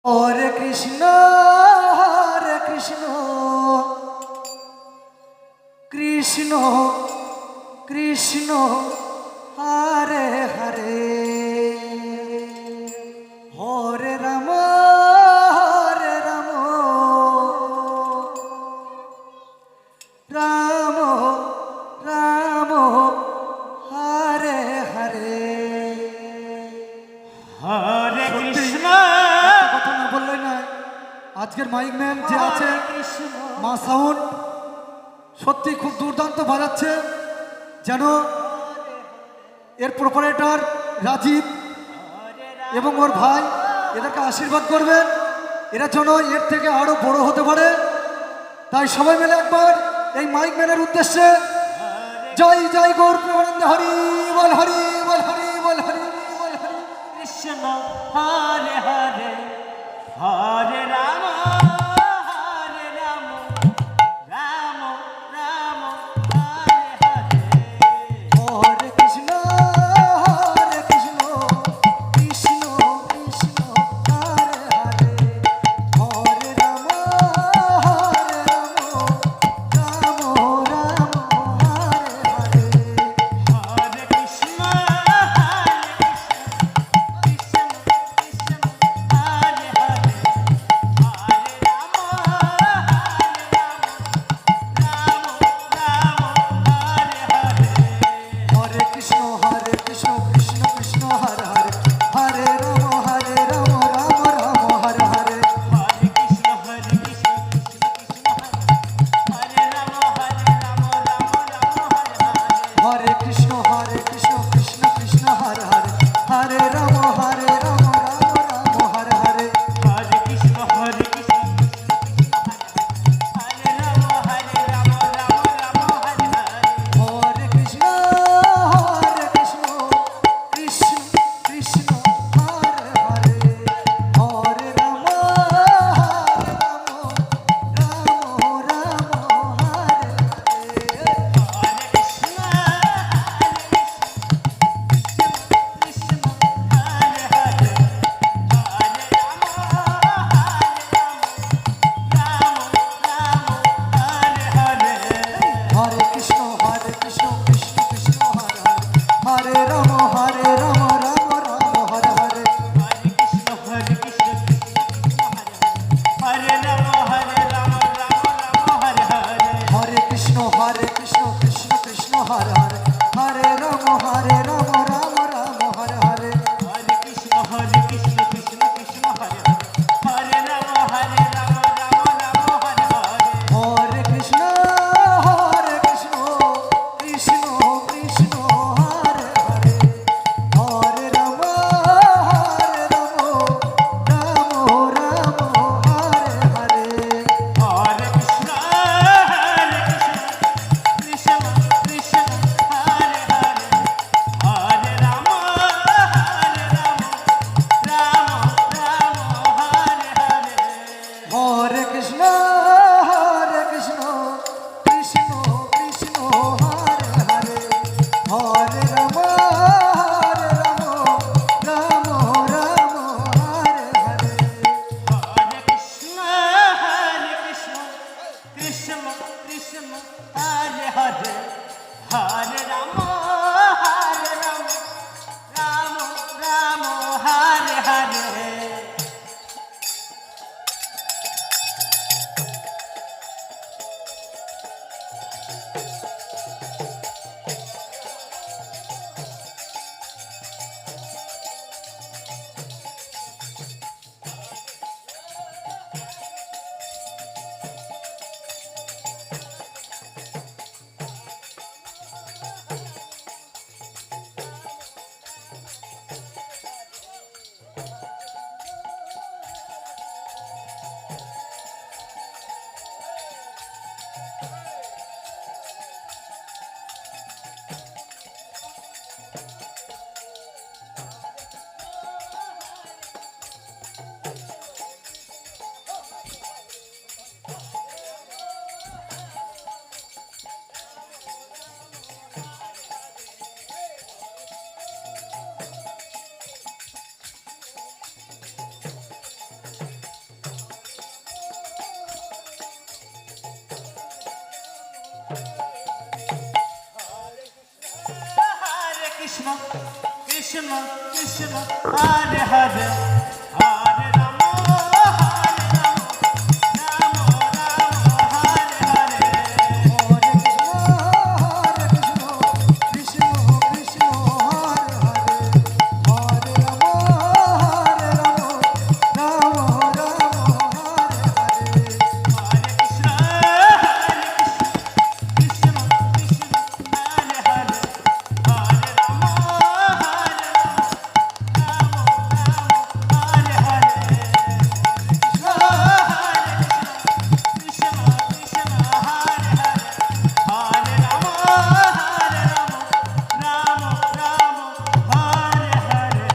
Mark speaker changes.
Speaker 1: হরে কৃষ্ণ কৃষ্ণ কৃষ্ণ হরে হরে হরে রাম রাম রাম হরে হরে
Speaker 2: হরে কৃষ্ণ।
Speaker 1: কথা না বললে না। আজকের মাইক ম্যান যে আছে মা সাউন্ড সত্যি খুব দুর্দান্ত বাজাচ্ছে, যেন এর প্রপারেটর রাজীব এবং ওর ভাই এদেরকে আশীর্বাদ করবেন, এরা যেন এর থেকে আরো বড় হতে পারে। তাই সবাই মিলে একবার এই মাইক ম্যানের উদ্দেশ্যে জয় জয় গৌর প্রেমানন্দে হরি বল হরি বল হরি বল হরি বল হরি
Speaker 2: কৃষ্ণ হরে হরে হরে রাম রাম রাম হরে হরে।
Speaker 1: হরে কৃষ্ণ কৃষ্ণ কৃষ্ণ হরে হরে হরে রাম রাম রাম হরে হরে
Speaker 2: হরে কৃষ্ণ কৃষ্ণ কৃষ্ণ হরে কৃষ্ণ কৃষ্ণ কৃষ্ণ হরে হরে